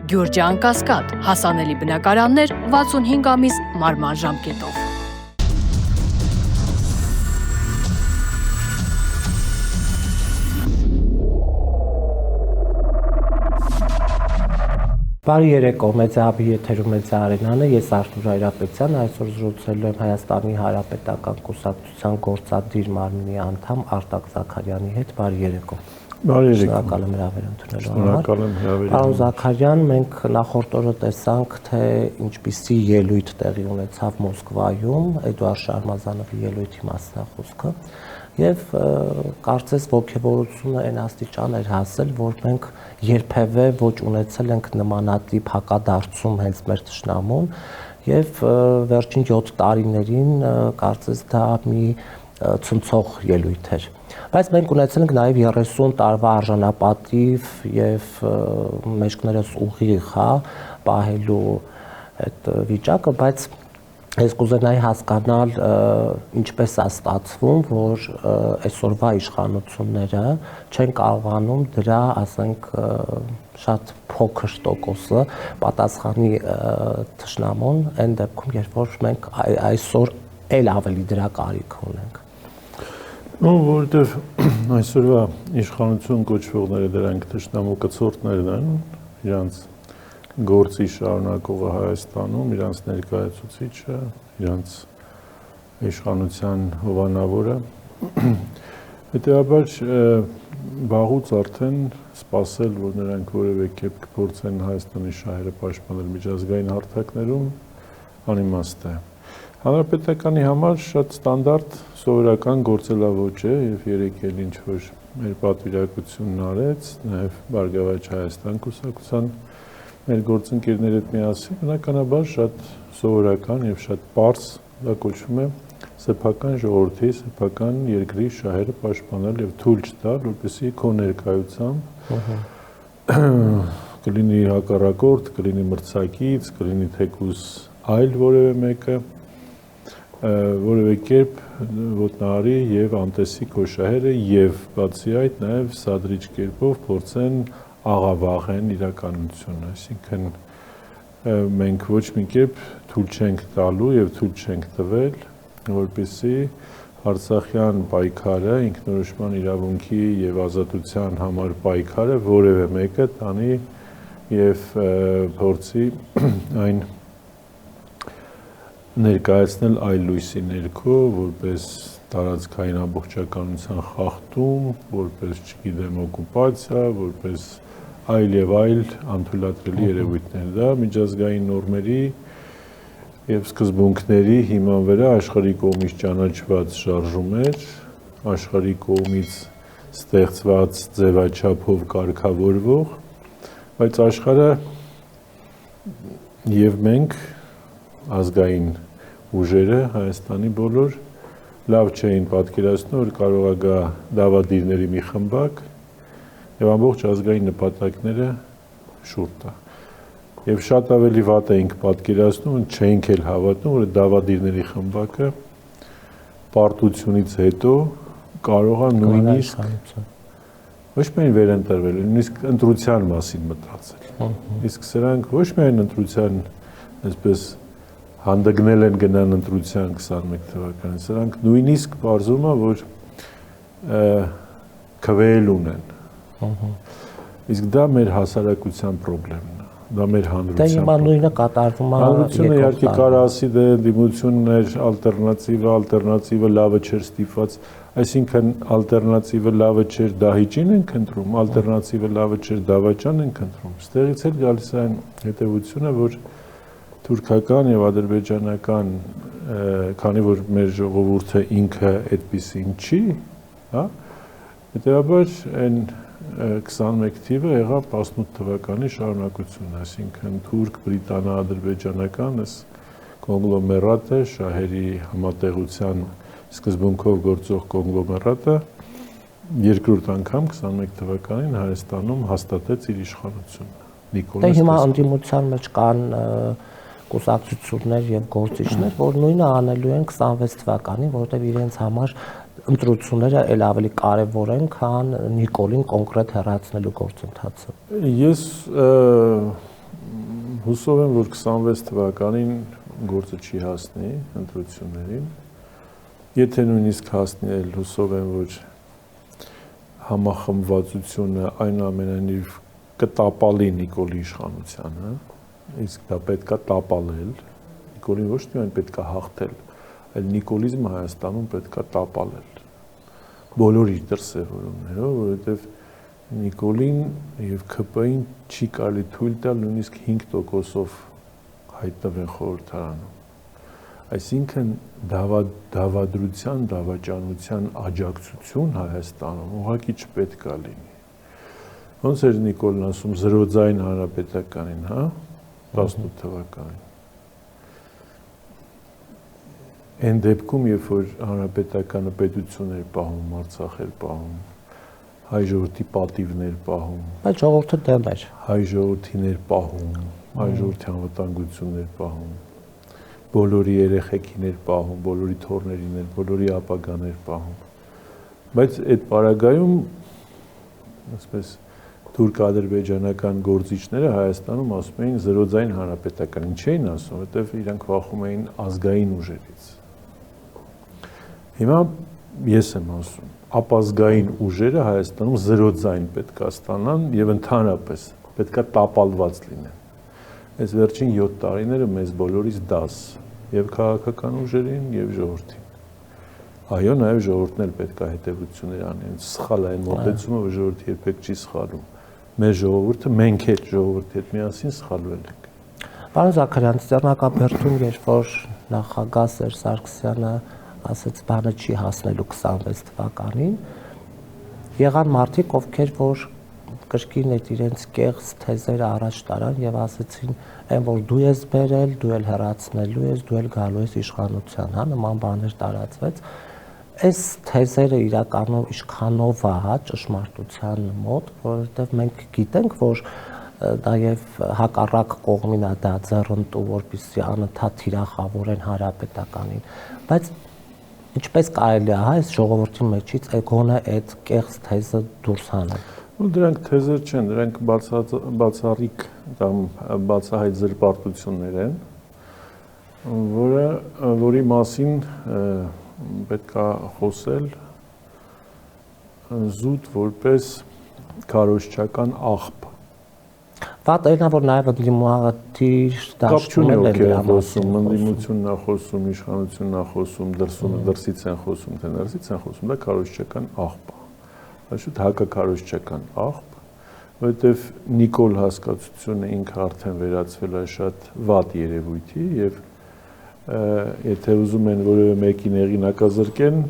Գյուրջան Կասկադ, հասանելի բնակարաններ 65 ամիս մարման ժամկետով։ Բարի երեկո, Մեծահաբի եթերում Մեծա Արենան է, ես Արթուր Հայրապետյան, այսօր զրուցելու եմ Հայաստանի Հանրապետական Կուսակցության գործադիր մարմնի անդամ Արտակ Զաքարյանի հետ, բարի երեկո։ Բարի երեկո։ Շնորհակալ եմ հրավեր ընդունելու համար։ Շնորհակալ եմ հրավերի համար։ Պարոն Զաքարյան, մենք նախորդ օրը տեսանք, թե ինչպիսի ելույթ տեղի ունեցավ Մոսկվայում, Էդուարդ Շարմազանովի ելույթի մասն է խոսքը, եւ կարծես ողջավորությունը այն աստիճան էր հասել, որ մենք երբևէ ոչ ունեցել ենք նմանատիպ հակադարձում հենց մեր թշնամուն եւ վերջին 7 տարիներին կարծես դա մի ցնցող ելույթ էր։ Բայց մենք ունեցել ենք նաեւ 30 տարվա արժանապատիվ եւ մեջքներս ուղիղ, պահելու այդ վիճակը, բայց ես կուզենայի հասկանալ ինչպես է ստացվում, որ այսօրվա իշխանությունները չեն կարողանում դրա, ասենք, շատ փոքր տոկոսը պատասխանի թշնամուն այն դեպքում, երբ որ մենք այսօր էլ ավելի դրա կարիք ունենք։ Ну, որովհետև այսօրվա իշխանություն կոչվողները դրանք թշնամու կցորդներն են, իրանց գործի շարունակողը Հայաստանում, իրանց ներկայացուցիչը, իրանց իշխանության հովանավորը, հետևաբար վաղուց արդեն սպասել, որ նրանք որևէ կերպ կփորձեն Հայաստանի շահերը պաշտպանել միջազգային հարթակներում, անիմաստ է։ Հանրապետականի համար շատ ստանդարտ սովորական գործելավոճ է եւ երեք էլ ինչ որ մեր պատվիրակությունն արեց, նաեւ Բարգավաճ Հայաստան կուսակցության մեր գործընկերների հետ միասին, բնականաբար շատ սովորական եւ շատ պարզ դա կոչվում է սեփական ժողովրդի, սեփական երկրի շահերը պաշտպանել եւ թույլ չտալ, որպեսզի քո ներկայությամբ կլինի հակառակորդ, կլինի մրցակից, կլինի թեկուզ այլ որևէ մեկը որևէ կերպ ոտնահարի եւ անտեսի քո շահերը եւ բացի այդ նաեւ սադրիչ կերպով փորձեն աղավաղեն իրականությունը, այսինքն մենք ոչ մի կերպ թույլ չենք տալու եւ թույլ չենք տվել, որպեսզի Արցախյան պայքարը, ինքնորոշման իրավունքի եւ ազատության համար պայքարը որևէ մեկը տանի եւ փորձի այն ներկայացնել այլ լույսի ներքո, որպես տարածքային ամբողջականության խախտում, որպես, չգիտեմ, օկուպացիա, որպես այլ եւ այլ անթույլատրելի երևույթներ, դա միջազգային նորմերի եւ սկզբունքների հիման վրա աշխարհի կողմից ճանաչված շարժում էր, աշխարհի կողմից ստեղծված ձևաչափով կարգավորվող, բայց աշխարհը եւ մենք ազգային ուժերը Հայաստանի բոլոր լավ չէին պատկերացնում, որ կարող է գա դավադիրների մի խմբակ եւ ամբողջ ազգային նպատակները շուռ տա։ Եվ շատ ավելի վատ էինք պատկերացնում, չէինք էլ հավատում, որ դավադիրների խմբակը պարտությունից հետո կարող է նույնիսկ ոչ միայն վերընտրվել, նույնիսկ ընտրության մասին մտածել։ Իսկ սրանք ոչ միայն ընտրության, այսպես հանդգնել են գնան ընտրության 21 թվականին, սրանք նույնիսկ բարձում է, որ քվել ունեն։ Իսկ դա մեր հասարակության խնդիրն է, դա մեր հանրության։ Դա հիմա նույնը կատարվում է։ Հանրությունը իհարկե կարող ասի, դե դիմությունն էր, ալտերնատիվը լավը չէր ստիպված, այսինքն ալտերնատիվը լավը չէր դահիճին ենք ընտրում, ալտերնատիվը լավը չէր դավաճան ենք ընտրում։ Ստեղից էլ գալիս է այն հետևությունը, որ թուրքական եւ ադրբեջանական, քանի որ մեր ժողովուրդը ինքը այդպեսին չի, հա, հետեւաբար այն 21 թիվը եղավ 18 թվականի շարունակություն, այսինքն թուրք, բրիտանա-ադրբեջանական այս կոնգլոմերատը, շահերի համատեղության սկզբունքով գործող կոնգլոմերատը երկրորդ անգամ 21 թվականին Հայաստանում հաստատեց իր իշխանությունը։ Դե հիմա անդիմության մեջ կան կուսակցություններ եւ գործիչներ, որ նույնը անելու են 26 թվականին, որովհետեւ իրենց համար ընտրությունները էլ ավելի կարևոր են, քան Նիկոլին կոնկրետ հեռացնելու գործընթացը։ Ես Հուսով եմ, որ 26 թվականին գործը չի հասնի ընտրություններին։ Եթե նույնիսկ հասնի, հուսով եմ, որ համախմբվածությունը այնուամենայնիվ կտապալի Նիկոլի իշխանությանը, իսկ դա պետք է տապալել։ Նիկոլին ոչ թե այն պետք է հաղթել, այլ նիկոլիզմը Հայաստանում պետք է տապալել։ Բոլոր իր դրսևորումներով, որովհետև Նիկոլին եւ ՔՊ-ին չի կարելի թույլ տալ նույնիսկ 5%-ով հայտնվեն խորհրդարանում։ Այսինքն դավադրության, դավաճանության աջակցություն Հայաստանում ուղղակի չպետք է լինի։ Ոնց էր Նիկոլն ասում զրոձայն հանրապետականին, հա, 18 թվականին։ Այն դեպքում, երբ որ հանրապետականը պետություն էր պահում, Արցախ էր պահում, հայ ժողովրդի պատիվներ պահում, բայց ժողովուրդը դեմ էր։ հայ ժողովրդին էր պահում, հայ ժողովրդի անվտանգություններ պահում, բոլորի երեխեքին էր պահում, բոլորի թոռներին էր, բոլորի ապագան էր պահում։ Բայց այդ պարագայում, ասես թուրք-ադրբեջանական գործիչները Հայաստանում ասում էին զրոձայն հանրապետական, ինչ էին ասում, որտեվ իրանք վախում էին ազգային ուժերից։ Հիմա ես եմ ասում, ապազգային ուժերը Հայաստանում զրոձայն պետք է ստանան եւ ընդհանրապես պետք է տապալված լինեն։ Այս վերջին 7 տարիները մեզ բոլորիս դաս եւ քաղաքական ուժերին եւ ժողովրդին։ Այո, նաեւ ժողովուրդն էլ պետք է հետեւություններ անի։ Սխալ է այն մոտեցումը, որ ժողովուրդը երբեք չի սխալում։ Մեր ժողովուրդը, մենք էլ ժողովրդի հետ միասին սխալվել ենք։ Պարոն Զաքարյան, Ստեփանակաբերդում, երբ որ նախագահ Սերժ Սարգսյանը ասաց բանը չի հասնելու 26 թվականին, եղան մարդիկ, ովքեր որ կրկին այդ իրենց կեղծ թեզերը առաջ տարան եւ ասացին, այն որ դու ես բերել, դու էլ հեռացնելու ես, դու էլ գալու ես իշխանության, հա, նման բաներ տարածվեց։ Այս թեզերը իրականում ինչքանով է, հա, ճշմարտության մոտ, որովհետեւ մենք գիտենք, որ դա եւ հակառակ կողմին է դա ձեռնտու, որպեսզի անընդհատ թիրախավորեն հանրապետականին, բայց ինչպես կարելի է, հա, այս ժողովրդի մեջից գոնե այդ կեղծ թեզը դուրս հանել։ Ու դրանք թեզեր չեն, դրանք բացառիկ կամ բացահայտ զրպարտություններ են, որի մասին պետք է խոսել զուտ որպես քարոզչական աղբ։ Վատ այնա, որ նաև ընդդիմադիր դաշտումներ են դրա մասին։ Ընդդիմությունն է խոսում, իշխանությունն է խոսում, դրսից են խոսում, թե ներսից են խոսում, դա քարոզչական աղբ է։ Այսինքն հակաքարոզչական աղբ, որովհետև Նիկոլ հասկացությունը ինքը արդեն վերածվել է շատ վատ երևույթի եւ եթե ուզում են որևէ մեկին հեղինակազրկեն,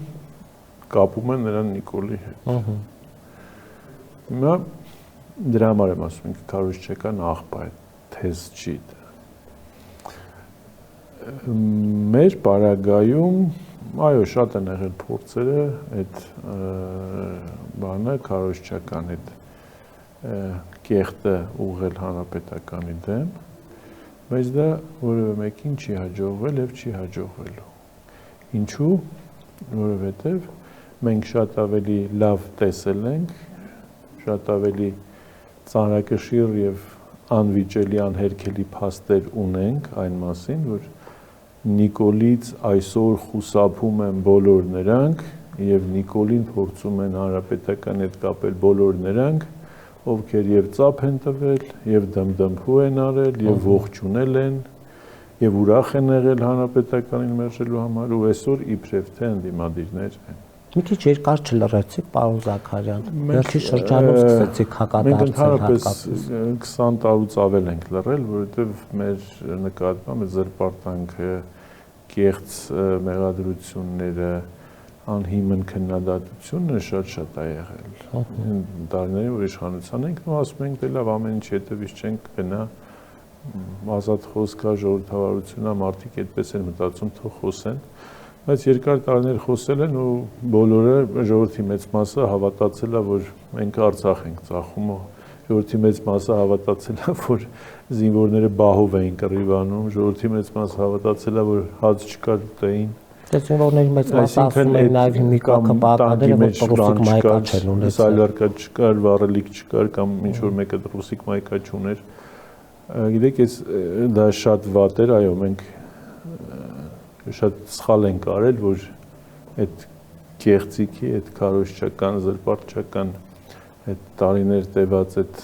կապում են նրան Նիկոլի հետ։ Հիմա դրա համար եմ ասում, ինքը քարոզչական աղբ է, թեզ չի դա։ Մեր պարագայում, այո, շատ են եղել փորձերը այդ բանը քարոզչական այդ կեղտը ուղղել հանրապետականի դեմ, բայց դա որևէ մեկին չի հաջողվել եւ չի հաջողվելու։ Ինչու՞, որովհետեւ մենք շատ ավելի լավ տեսել ենք, շատ ավելի ծանրակշիռ եւ անվիճելի անհերքելի փաստեր ունենք այն մասին, որ Նիկոլից այսօր խուսափում են բոլոր նրանք եւ Նիկոլին փորձում են հանրապետական հետ կապել բոլոր նրանք, ովքեր եւ ծափ են տվել, եւ դմդմփու են արել, եւ ողջունել են, եւ ուրախ են եղել հանրապետականին մերժելու համար ու այսօր իբրև թե ընդդիմադիրներ են։ Մի քիչ երկար չլրեցիք, պարոն Զաքարյան։ Վերջի շրջանում սկսեցիք հակադարձել հատկապես։ 20 տարուց ավել ենք լռել, որովհետև մեր նկատմամբ զրպարտանքը, կեղծ մեղադրությունները, անհիմն քննադատությունը շատ է եղել։ Տարիներին որ իշխանության ենք, ու ասում ենք, դե լավ, ամեն ինչ հետևից չենք գնա, ազատ խոսք կա, ժողովրդավարություն է, մարդիկ այդպես են մտածում, թող խոսեն։ Բայց երկար տարիներ խոսել են ու բոլորը ժողովրդի մեծ մասը հավատացել է, որ մենք Արցախ ենք ծախում, ժողովրդի մեծ մասը հավատացել է, որ զինվորները բահով էին կռիվանում, ժողովրդի մեծ մասը հավատացել է, որ հաց չկար ուտեին։ Զինվորների մեծ մասը ասում են նաև հիմիկա քպականները, որ ռուսիկ մայկա չեն ունեցել։ Սալարկա չկար, վառելիք չկար կամ ինչ որ մեկը ռուսիկ մայկա չուներ։ Գիտեք, դա շատ վատ էր, այո, մենք շատ սխալ ենք արել, որ այդ գեղձիկի, այդ քարոզչական, զրպարտչական այդ տարիներ տևած այդ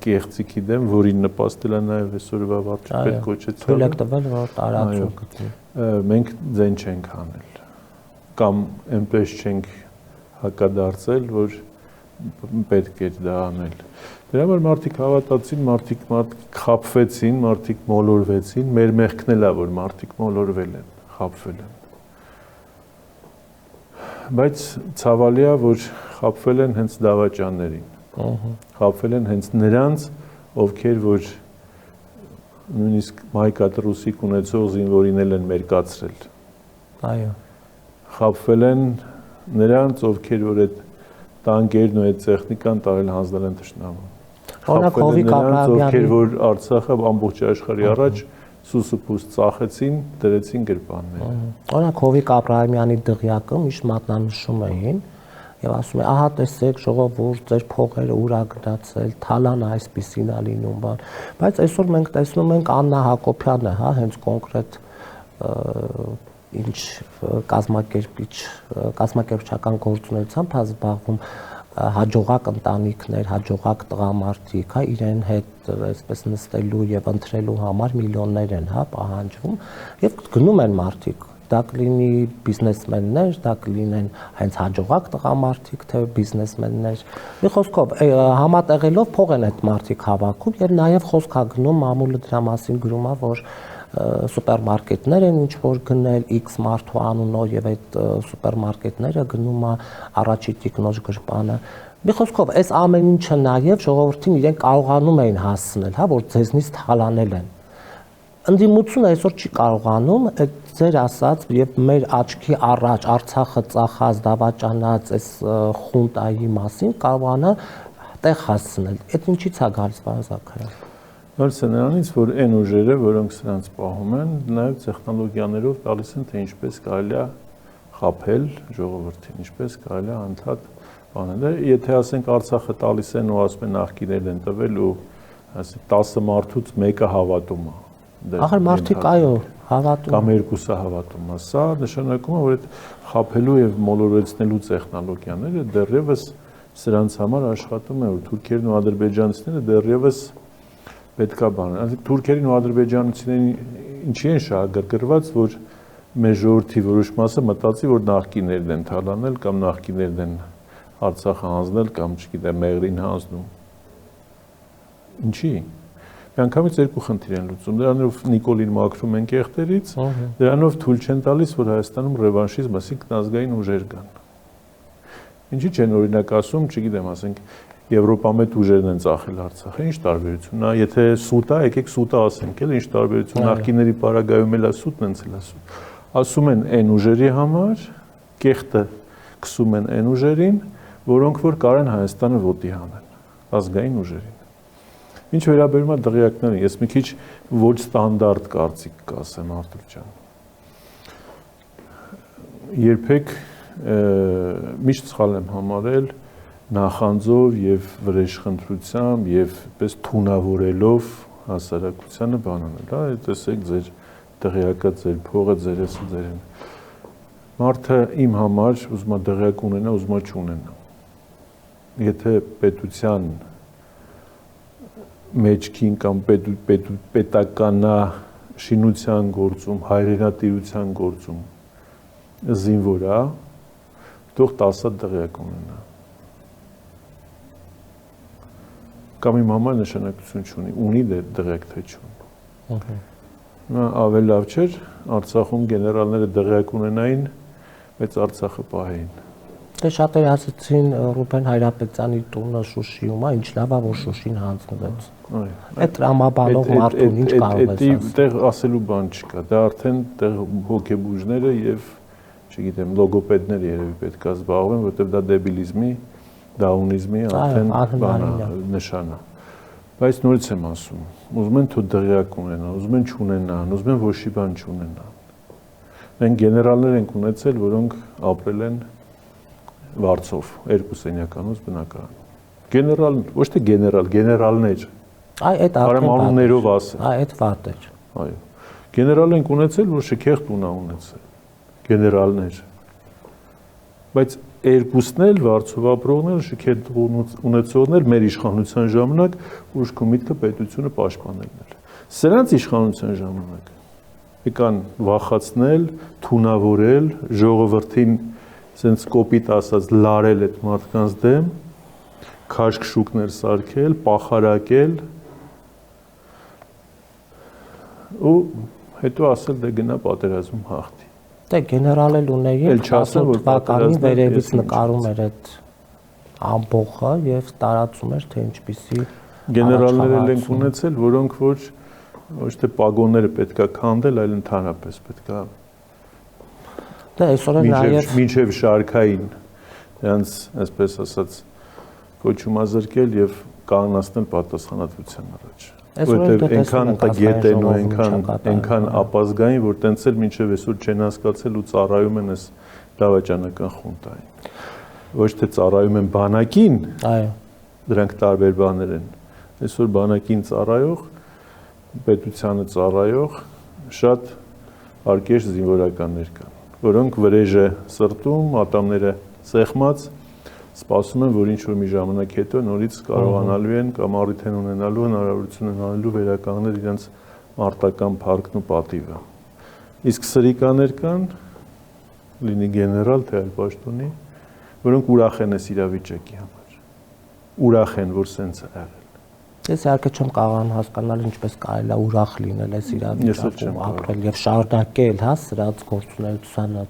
գեղձիկի դեմ, որին նպաստել է նաև այսօրվա վարչապետ կոչեցյալը։ Թույլ եք տվել, որ տարածում գտնի։ Մենք ձեն չենք անել կամ այնպես չենք հակադարձել, որ պետք է դա անել։ Դրա համար մարդիկ հավատացին, մարդիկ խաբվեցին, մարդիկ մոլորվեցին, մեր մեղքն էլ է, որ մարդիկ մոլորվել են, խաբվել են։ Բայց ցավալի է, որ խաբվել են հենց դավաճաններին։ Խաբվել են հենց նրանց, ովքեր որ նույնիսկ մայկատրուսիկ ունեցող զինվորին են մերկացրել։ Այո։ Խաբվել են նրանց, ովքեր որ այդ տանկերն ու այդ տեխնիկան տարել հանձնել են թշնամուն։ Օրինակ Հովիկ Աբրահամյանի, ովքեր որ Արցախը ամբողջ աշխարհի առաջ սուսուփուս ծախեցին, դրեցին գրպաններ։ Օրինակ Հովիկ Աբրահամյանի դղյակը միշտ մատնանշում էին եւ ասում է, ահա տեսեք ժողովուրդ, ձեր փողերը ուր ա գնացել, թալանը այսպեսին ա լինում բան։ Բայց այսօր մենք տեսնում ենք Աննա Հակոբյանը, հա, հենց կոնկրետ ինչ կազմակերպչական գործունեությամբ հա զբաղվում հաջողակ ընտանիքներ, հաջողակ տղամարդիկ, հա, իրեն հետ այսպես նստելու եւ ընտրելու համար միլիոններ են, հա, պահանջվում եւ գնում են մարդիկ։ Դա կլինի բիզնեսմեններ, դա կլինեն հենց հաջողակ տղամարդիկ, թե բիզնեսմեններ։ Մի խոսքով, համատեղելով փող են այդ մարդիկ հավաքում եւ նաեւ խոսք է գնում մամուլը դրա մասին գրում է, որ սուպերմարկետներ են ինչ որ գնել X մարդու անունով եւ այդ սուպերմարկետները գնում է առաջի տիկնոջ գրպանը։ Մի խոսքով, այս ամեն ինչը նաեւ ժողովրդին իրեն կարողանում էին հասցնել, հա, որ ձեզնից թալանել են։ Ընդդիմությունը այսօր չի կարողանում այդ ձեր ասած եւ մեր աչքի առաջ Արցախը ծախած դավաճանած այս խունտայի մասին կարողանա տեղ հասցնել։ Այդ ինչի՞ց է գալիս, պարոն Զաքարյան։ Գալիս է նրանից, որ այն ուժերը, որոնք սրանց պահում են, նաև տեխնոլոգիաներով տալիս են, թե ինչպես կարելի է խաբել ժողովրդին, ինչպես կարելի է անդադ բանել։ Եթե ասենք Արցախը տալիս են ու ասում են նախկիներ են տվել ու ասենք 10 մարդուց մեկը հավատում է։ Ահա մարդիկ այո, հավատում կամ երկուսը հավատում է։ Սա նշանակում է, որ այդ խաբելու եւ մոլորեցնելու տեխնոլոգիաները դեռևս սրանց համար աշխատում են, որ թուրքերն ու ադրբեջանցիները դեռևս պետքա բան։ Այսինքն թուրքերին ու ադրբեջանցիներին ինչի են շահագրգռված, որ մեր ժողովրդի որոշ մասը մտածի, որ նախկիներն են թալանել կամ նախկիներն են Արցախը հանձնել կամ չգիտեմ Մեղրին հանձնում։ Ինչի՞։ Միանգամից երկու խնդիր են լուծում։ Դրանով Նիկոլին մաքրում են կեղտերից, դրանով թույլ չեն տալիս, որ Հայաստանում ռևանշիզմ, այսինքն ազգային ուժեր կան։ Ինչի՞ չեն օրինակ ասում, չգիտեմ, ասենք Եվրոպամետ ուժերն են ծախել Արցախը, ինչ տարբերություն է, եթե սուտ է, եկեք սուտը ասենք, էլ ինչ տարբերություն, նախկիների պարագայում էլ է սուտն են սուտ։ Ասում են այն ուժերի համար, կեղտը քսում են այն ուժերին, որոնք որ կարան Հայաստանը ոտի հանեն, ազգային ուժերին։ Ինչ վերաբերում է դղյակներին, ես մի քիչ ոչ ստանդարտ կարծիք կասեմ, Արտուր ջան։ Երբեք միշտ սխալ եմ համարել նախանձով եւ վրեժխնդրությամբ եւ պես թունավորելով հասարակությանը բանանել, հա, տեսեք ձեր դղյակը, ձեր փողը, ձերեսը, ձերեն։ Մարդը իմ համար ուզում է դղյակ ունենա, ուզում է չունենա։ Եթե պետության մեջքին կամ պետականա շինության գործում, հայրենատիրության գործում զինվոր է, թող 10 դղյակ ունենա։ Կամ իմ համար նշանակություն չունի, ունի դղյակ թե չունի։ Նա ավելի լավ չէր Արցախում գեներալները դղյակ ունենային, բայց Արցախը պահեին։ Դե շատերը ասացին Ռուբեն Հայրապետյանի տունը Շուշիում է, ինչ լավ է, որ Շուշին հանձնվեց։ Այդ տրամաբանող մարդուն ինչ կարող է ասել։ Այդտեղ ասելու բան չկա, դա արդեն տեղ հոգեբուժները եւ, չգիտեմ, լոգոպեդները երևի պետք է զբաղվեն, որովհետեւ դա դեբիլիզմի, դաունիզմի արդեն նշան է։ Բայց նորից եմ ասում, ուզում են թո դղյակ ունենան, ուզում են չունենան, ուզում են ոչի բան չունենան։ Մենք գեներալներ ենք ունեցել, որոնք ապրել են Վարձով, 2 սենյականոց բնակարան։ Գեներալ, ոչ թե գեներալ, գեներալներ, Այդ Արամանուններով ասել։ Այդ վատ էր։ Այո։ Գեներալ ենք ունեցել, որ շքեղ տուն ա ունեցել։ Գեներալներ։ Բայց երկուսն էլ վարձով ապրողներ, շքեղ ունեցողներ մեր իշխանության ժամանակ ուշքի միտքը պետությունը պաշտպանելն էր։ Սրանց իշխանության ժամանակ եկան վախացնել, թունավորել, ժողովրդին սենց կոպիտ ասած լարել այդ մարդկանց դեմ, քաշք շուկներ սարքել, պախարակել ու հետո ասել դե գնա պատերազմում հաղթի։ Դե գեներալ էլ ունեի 18 թվականին վերևից նկարում էր այդ ամբողջը եւ տարածում էր թե ինչպիսի գեներալներ ենք ունեցել, որոնք ոչ թե պագոնները պետքա քանդել, այլ ընդհանրապես պետքա Դե այսօր նաև մինչև շարքային նրանց, այսպես ասած, կոչումազրկել եւ կանգնացնել պատասխանատվության առաջ։ Որտեղ այնքան տգետ են ու այնքան ապազգային, որ տենց էլ մինչև այսօր չեն հասկացել ու ծառայում են այս դավաճանական խունտային։ Ոչ թե ծառայում են բանակին, այո, դրանք տարբեր բաներ են։ Այսօր բանակին ծառայող, պետությանը ծառայող շատ արկեշ զինվորականներ կան, որոնք վրեժը սրտում, ատամները սեղմած, սպասում են, որ ինչ-որ մի ժամանակ հետո նորից կարողանալու են կամ առիթ են ունենալու հնարավորություն ունենալու վերականգնել իրենց մարտական փառքն ու պատիվը։ Իսկ սրիկաներ կան, լինի գեներալ, թե այլ պաշտոնի, որոնք ուրախ են այս իրավիճակի համար։ Ուրախ են, որ սենց է եղել։ Ես իհարկե չեմ կարող հասկանալ ինչպես կարելի է ուրախ լինել այս իրավիճակում ապրել եւ շարունակել, հա, սրանց գործունեությանը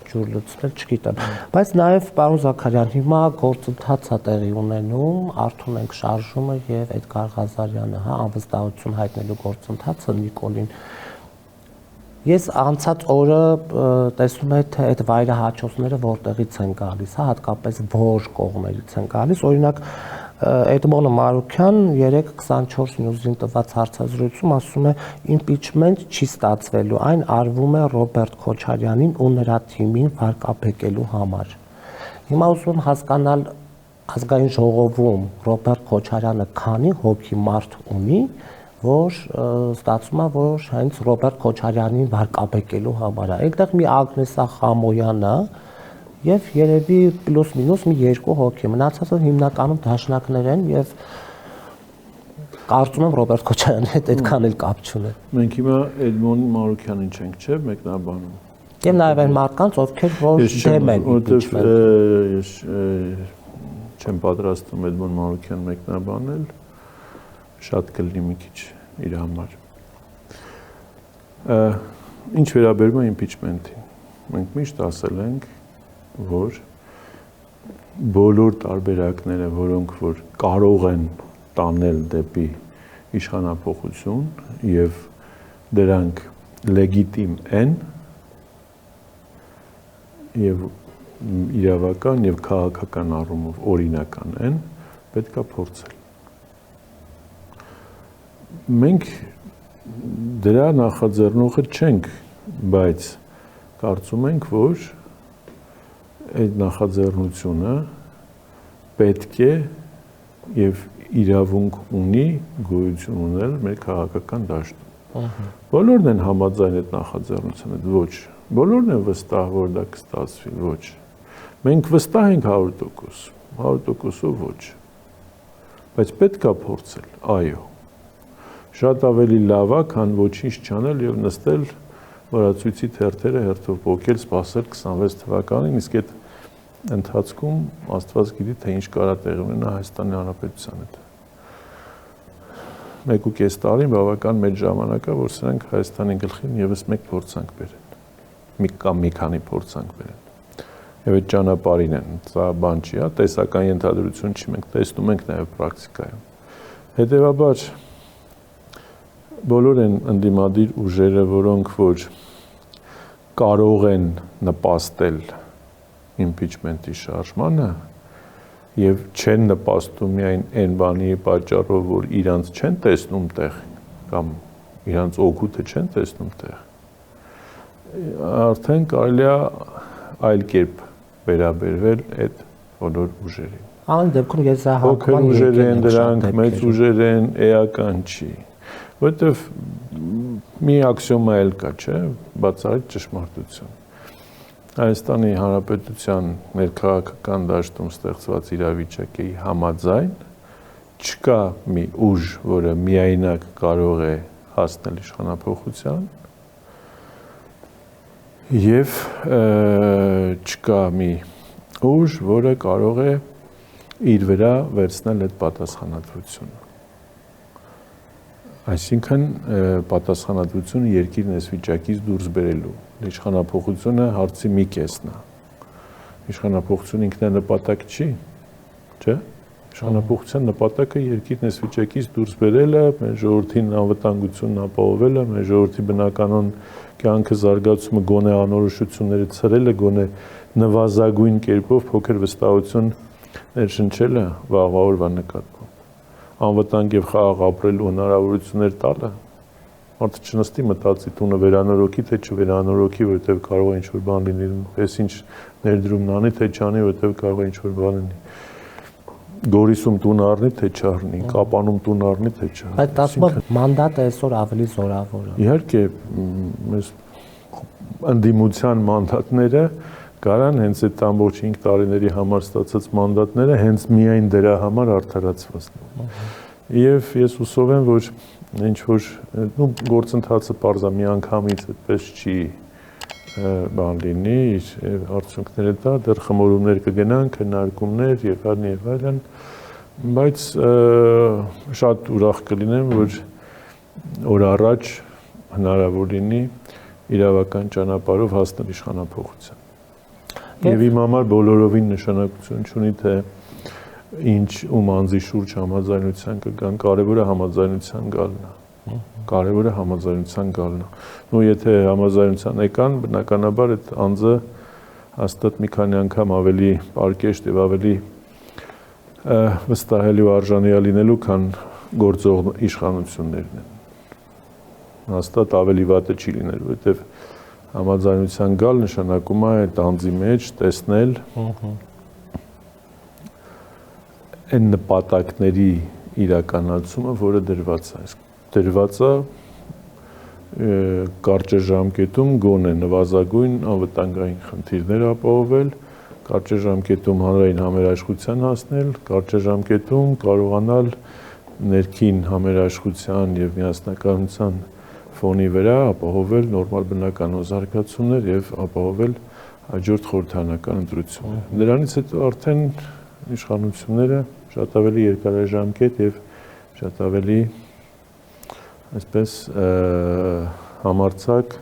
ջուր լցնել, չգիտեմ։ Բայց նաեւ պարոն Զաքարյան, հիմա գործընթաց է տեղի ունենում, արդյոք ենք շարժումը եւ Էդգար Ղազարյանը, հա, անվստահություն հայտնելու գործընթացը Նիկոլին։ Ես անցած օրը տեսնում եմ թե այդ վայրահաչոցները որտեղից են գալիս, հա, հատկապես որ կողմերից են գալիս։ Օրինակ Էդմոն Մարուքյան 3:24 News-ին տված հարցազրույցում ասում է impeachment չի ստացվելու, այն արվում է Ռոբերտ Քոչարյանին ու նրա թիմին վարկաբեկելու համար։ Հիմա ուզում եմ հասկանալ ազգային ժողովում Ռոբերտ Քոչարյանը քանի հոգի մարդ ունի, որ ստացվում է, որ հենց Ռոբերտ Քոչարյանին վարկաբեկելու համար է։ Այնտեղ մի Ագնեսա Խամոյանը եւ երևի պլյուս մինուս մի 2 հոգի մնացածը հիմնականում դաշնակներ են եւ կարծում եմ Ռոբերտ Քոչարյանի հետ այդքան էլ կապ չունեն։ Մենք հիմա Էդմոն Մարուքյանին չենք, չէ՞, մեկնաբանում։ Եվ նաեւ այն մարդկանց, ովքեր որ դեմ են, որտեղ ես չեմ պատրաստում Էդմոն Մարուքյան մեկնաբանել, շատ կլինի մի քիչ իր համար։ Ինչ վերաբերում է impeachment-ին, մենք միշտ ասել ենք, որ բոլոր տարբերակները, որոնք որ կարող են տանել դեպի իշխանափոխություն եւ դրանք լեգիտիմ են եւ իրավական եւ քաղաքական առումով օրինական են, պետք է փորձել։ Մենք դրա նախաձեռնողը չենք, բայց կարծում ենք, որ այդ նախաձեռնությունը պետք է եւ իրավունք ունի գոյություն ունել մեր քաղաքական դաշտում։ Բոլորն են համաձայն այդ նախաձեռնության հետ, ոչ։ Բոլորն են վստահ, որ դա կստացվի, ոչ։ Մենք վստահ ենք 100%, 100%-ով ոչ։ Բայց պետք է փորձել, այո։ Շատ ավելի լավ է, քան ոչինչ չանել եւ նստել վարացույցի թերթերը հերթով փոկել, սպասել 26 թվականին, իսկ այդ ընթացքում Աստված գիտի, թե ինչ կարա տեղի ունենա Հայաստանի Հանրապետության հետ։ 1.5 տարին բավական մեծ ժամանակ է, որ սրանք Հայաստանի գլխին եւս մեկ փորձանք բերեն։ Մի քանի փորձանք բերեն։ Եվ այդ ճանապարհին են, սա բան չի, հա, տեսական ենթադրություն չի, մենք տեսնում ենք նաեւ պրակտիկայում։ Հետևաբար բոլոր են ընդդիմադիր ուժերը, որոնք որ կարող են նպաստել impeachment-ի շարժմանը եւ չեն նպաստում միայն այն բանի պատճառով, որ իրանց չեն տեսնում տեղ կամ իրանց օգուտը չեն տեսնում տեղ, արդեն կարելի է այլ կերպ վերաբերվել այդ բոլոր ուժերին։ Այն դեպքում ես դա փոքր ուժեր են դրանք, մեծ ուժեր են, էական չի։ Որտեվ մի աքսիոմա էլ կա, չէ՞, բացառիկ ճշմարտություն։ Հայաստանի Հանրապետության ներքաղաքական դաշտում ստեղծված իրավիճակի համաձայն չկա մի ուժ, որը միայնակ կարող է հասնել իշխանափոխության, եւ չկա մի ուժ, որը կարող է իր վրա վերցնել այդ պատասխանատվությունը։ Այսինքն պատասխանատվությունը երկիրն այս վիճակից դուրս բերելու։ Իշխանափոխությունը հարցի մի կեսն է։ Իշխանափոխությունը ինքնանպատակ չի, չէ՞։ Իշխանափոխության նպատակը երկիրն այս վիճակից դուրս բերելը, մեր ժողովրդին անվտանգությունն ապահովելը, մեր ժողովրդի բնականon կյանքը զարգացումը, գոնե անորոշությունները ցրելը, գոնե նվազագույն կերպով փոքր վստահություն ներշնչելը վաղվա օրվա նկատմամբ։ Անվտանգ եւ խաղաղ ապրելու հնարավորություններ տալը, մարդը չնստի մտածի տունը վերանորոգի, թե չվերանորոգի, որովհետեւ կարող է ինչ-որ բան լինի, այսինչ ներդրումն անի, թե չանի, որովհետեւ կարող է ինչ-որ բան լինի։ Գորիսում տուն առնի, թե չառնի, Կապանում տուն առնի, թե չառնի։ Այդ ասում մանդատը այսօր ավելի զորավոր է։ Իհարկե, այս ընդդիմության մանդատները կարան հենց այդ ամբողջ 5 տարիների համար ստացած մանդատները հենց միայն դրա համար արդարացված լինեն։ Եվ ես հուսով եմ, որ ինչ որ գործընթացը parza մի անգամից այդպես չի բան լինի, արդյունքները դա դեռ խմորումներ կգնան, քննարկումներ եւ այլն, բայց շատ ուրախ կլինեմ, որ օր առաջ հնարավոր լինի իրավական ճանապարհով հասնել իշխանափոխության։ Եվ իմ համար բոլորովին նշանակություն չունի, թե ինչ ում անձի շուրջ համաձայնության կգան, կարևորը համաձայնության գալն է։ Կարևորը համաձայնության գալն է։ Ու եթե համաձայնության եկան, բնականաբար այդ անձը հաստատ մի քանի անգամ ավելի պարկեշտ եւ ավելի վստահելի ու արժանիա լինելու, քան գործող իշխանություններն են։ Հաստատ ավելի վատը չի լինելու, որովհետեւ համաձայնության գալ նշանակում է այդ անձի մեջ տեսնել այն նպատակների իրականացումը, որը դրված է։ Դրված է կարճաժամկետում գոնե նվազագույն անվտանգային խնդիրներ ապահովել, կարճաժամկետում հանրային համերաշխության հասնել, կարճաժամկետում կարողանալ ներքին համերաշխության եւ միասնականության ֆոնի վրա ապահովել նորմալ բնականոն զարգացումներ եւ ապահովել հաջորդ խորհրդարանական ընտրություններ։ Դրանից հետո արդեն իշխանությունները շատ ավելի երկարաժամկետ եւ շատ ավելի այսպես համարձակ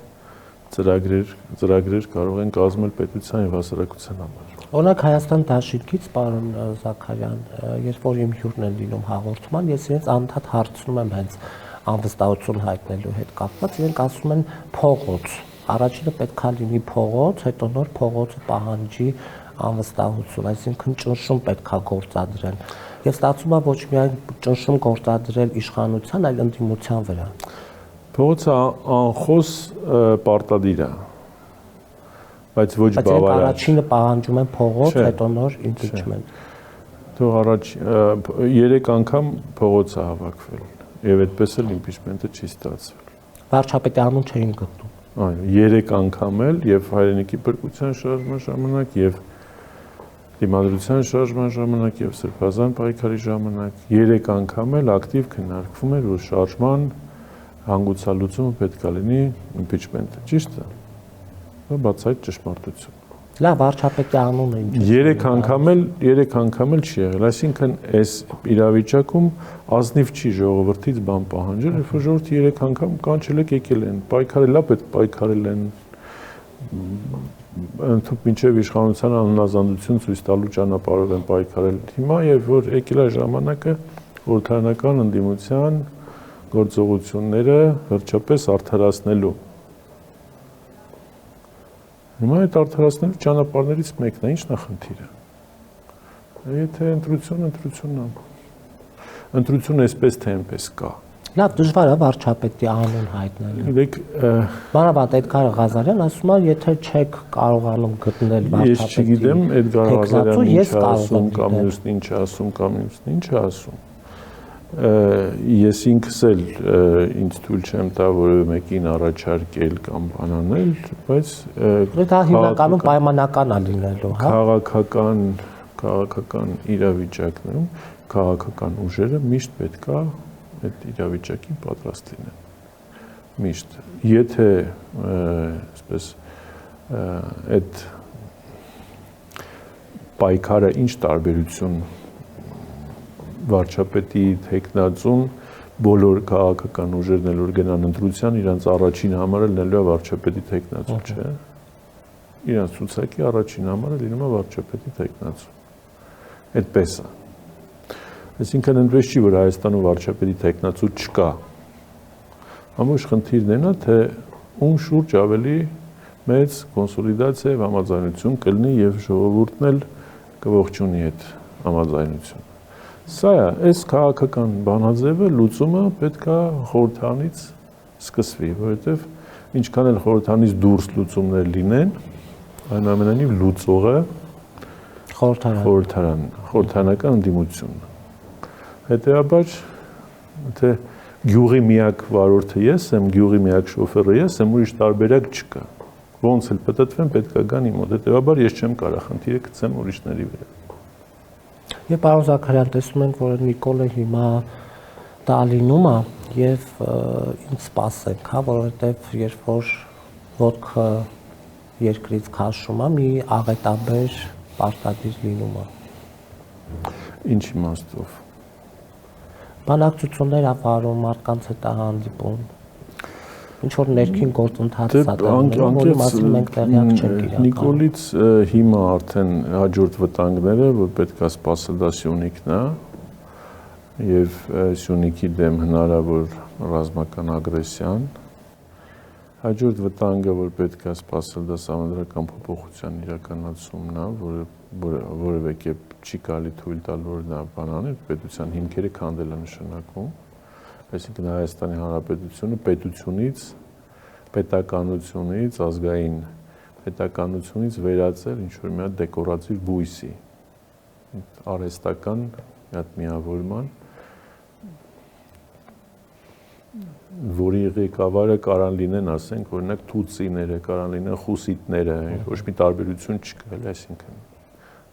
ծրագրեր կարող են կազմել պետության եւ հասարակության համար։ Օրինակ Հայաստան դաշինքից պարոն Զաքարյան, երբ որ իմ հյուրն են լինում հաղորդման, ես իրենց անդադ հարցնում եմ հենց անվստահություն հայտնելու հետ կապված, իրենք ասում են փողոց։ Առաջինը պետքա լինի փողոց, հետո նոր փողոցը պահանջի անվստահություն, այսինքն ճնշում պետքա գործադրեն։ Եվ ստացվում է ոչ միայն ճնշում գործադրել իշխանության, այլ ընդդիմության վրա։ Փողոցը անխոս պարտադիր է, բայց ոչ բավարար։ Բայց առաջինը պահանջում են փողոց, հետո նոր impeachment։ Թող առաջ 3 անգամ փողոց է հավաքվել, եւ այդպես էլ impeachment-ը չի ստացվել։ Վարչապետի անուն չէին գտնում։ Այո, 3 անգամ էլ եւ հայրենիքի բրկության շարժման ժամանակ եւ դիմադրության շարժման ժամանակ եւ սրբազան պայքարի ժամանակ 3 անգամ էլ ակտիվ քննարկվում էր, որ շարժման հանգուցալուծումը պետք է լինի impeachment-ը, ճիշտ է։ Դա բացայտ ճշմարտություն։ Լավ, վարչապետի անունը ինչ է։ 3 անգամ էլ չի եղել, այսինքն այս իրավիճակում ազնիվ չի ժողովրդից բան պահանջել, երբ որ ժողովրդի 3 անգամ կանչել եկել են, պայքարել, պետք պայքարել են, ընդհանուր մինչև իշխանության անհնազանդություն ցույց տալու ճանապարհով են պայքարել։ Հիմա երբ որ եկել է ժամանակը խորհրդարանական ընդդիմության գործողությունները վերջապես արդարացնելու։ Հիմա այդ արդարացնելու ճանապարհներից մեկն է, ի՞նչն է խնդիրը։ Եթե ընտրությունն է։ Ընտրությունը այսպես թե այնպես կա։ Լավ, դժվար է վարչապետի անուն հայտնելը։ Գիտեք, Մանավանդ Էդգար Ղազարյան ասում է, եթե չեք կարողանում գտնել ես վարչապետի չգիտեմ Էդգար Ղազարյանն ինչ ես է կարող ասում, եմ կամ գիտել։ մյուսն ինչ է ասում, կամ մյուսն ինչ է ասում։ Ես ինքս էլ ինձ թույլ չեմ տա որևէ մեկին առաջարկել կամ բանանել, բայց Դա հիմնականում պայմանական է լինելու, հա։ Քաղաքական իրավիճակներում քաղաքական ուժերը միշտ պետք է այդ իրավիճակին պատրաստ լինեն։ Միշտ։ Եթե այսպես այդ պայքարը ինչ տարբերություն վարչապետի տեխնացուն բոլոր քաղաքական ուժերն էլ որ գնան ընտրության իրանց առաջին համարը լինելու է վարչապետի տեխնացու, չէ՞։ Իրանց ցուցակի առաջին համարը լինում է վարչապետի տեխնացու։ Այդպես է։ Այսինքն այնպես չի, որ Հայաստանում վարչապետի տեխնացու չկա։ Ամբողջ խնդիրն է նա, թե ում շուրջ ավելի մեծ կոնսոլիդացիա եւ համաձայնություն կլինի եւ ժողովուրդն էլ կողջունի այդ համաձայնությունը։ Սա է, այս քաղաքական բանաձևը լուծումը պետք է խորհրդանից սկսվի, որովհետեւ ինչքան էլ խորհրդանից դուրս լուծումներ լինեն, այնուամենայնիվ լուծողը խորհրդարանական ընդդիմությունն է։ Հետևաբար, թե գյուղի միակ վարորդը ես եմ, գյուղի միակ շոֆերը ես եմ, ուրիշ տարբերակ չկա։ Ոնց էլ պատտվեմ, պետք է գան իմ մոտ։ Հետևաբար ես չեմ կարող խնդիրը գցեմ ուրիշների վրա։ Եվ պարոն Զաքարյան, տեսնում ենք, որ Նիկոլը հիմա Տալինում է եւ ինչ սպասենք, հա, որովհետեւ երբ որ ոտքը երկրից քաշում է, մի աղետաբեր պարտադիր լինում է։ Ինչ իմաստով։ Բանակցություններ ա վարում, մարդկանց հետ ա հանդիպում։ Ինչ որ ներքին գործընթաց ա դառնում, որի մասին մենք տեղյակ չենք իրականում։ Նիկոլից հիմա արդեն հաջորդ վտանգները, որ պետք է սպասել, դա Սյունիքն է, եւ Սյունիքի դեմ հնարավոր ռազմական ագրեսիան։ Հաջորդ վտանգը, որ պետք է սպասել, դա սահմանադրական փոփոխության իրականացումն է, որը որևէ կերպ չի կարելի թույլ տալ, որ նա բանանի, պետության հիմքերը քանդել է նշանակում, այսինքն Հայաստանի Հանրապետությունը պետությունից, պետականությունից, ազգային պետականությունից վերածել ինչ-որ մի հատ դեկորատիվ բույսի, արհեստական մի հատ միավորման, որի ղեկավարը կարան լինեն, ասենք, օրինակ թուցիները, կարան լինեն խուսիտները, ոչ մի տարբերություն չկա, այսինքն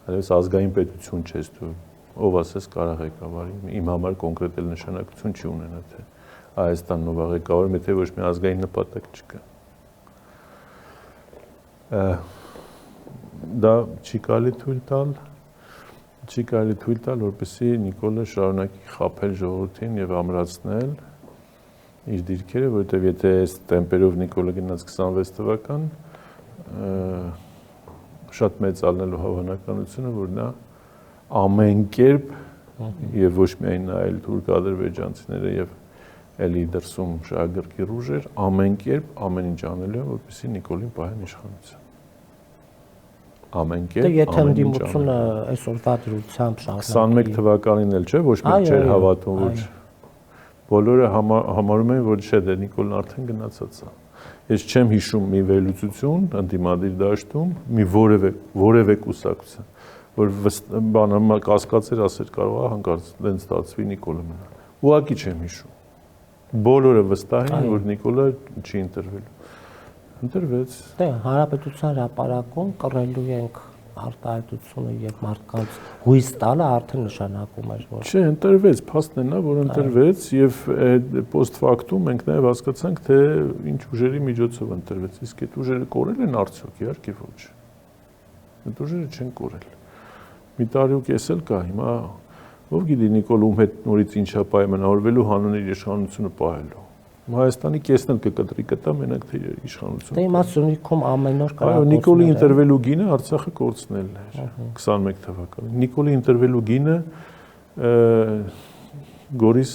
այլևս ազգային պետություն չես դու, ով ասես կարա ղեկավարի, իմ համար կոնկրետ էլ նշանակություն չի ունենա, թե Հայաստանն ով է ղեկավարում, եթե ոչ մի ազգային նպատակ չկա։ Դա չի կարելի թույլ տալ, որպեսզի Նիկոլը շարունակի խաբել ժողովրդին եւ ամրացնել իր դիրքերը, որովհետև եթե այս տեմպերով Նիկոլը գնաց 26 թվական, շատ մեծ ալնելու հավանականությունը, որ նա ամեն կերպ եւ ոչ միայն նա, այլ թուրք-ադրբեջանցիները եւ էլի դրսում շահագրգիռ ուժեր, ամեն կերպ ամեն ինչ անելու են, որպեսզի Նիկոլին պահեն իշխանության։ Ամեն կերպ, եթե ընդդիմությունը այսօրվա դրությամբ շարունակի 21 թվականին էլ չէ, ոչ մեկ չէր հավատում, որ բոլորը համարում են, որ չէ, դե Նիկոլն արդեն գնացած է։ Ես չեմ հիշում մի վերլուծություն ընդդիմադիր դաշտում, մի որևէ կուսակցություն, որ բանը կասկածեր ասեր կարող է հանկարծ դենց ստացվի Նիկոլը մնա։ Ուղղակի չեմ հիշում։ Բոլորը վստահ են, որ Նիկոլը չի ընտրվելու։ Ընտրվեց։ Դե հանրապետության հրապարակում կռելու ենք արտահայտությունը եւ մարդկանց հույս տալը արդեն նշանակում էր, որ չէ, ընտրվեց, փաստն է նա, որ ընտրվեց եւ post factum մենք նաեւ հասկացանք, թե ինչ ուժերի միջոցով ընտրվեց, իսկ այդ ուժերը կորել են արդյոք, իհարկե ոչ։ Այդ ուժերը չեն կորել։ Մի տարի ու կես էլ կա, հիմա ով գիտի Նիկոլում հետ նորից ինչա պայմանավորվելու հանուն իր իշխանությունը պահելու։ Հայաստանի կեսն էլ կկտրի կտա մենակ թե իշխանություն։ Դե իմա Սյունիքում ամեն օր կարող։ Այո, Նիկոլի ընտրվելու գինը Արցախը կորցնելն էր 21 թվականին։ Նիկոլի ընտրվելու գինը Գորիս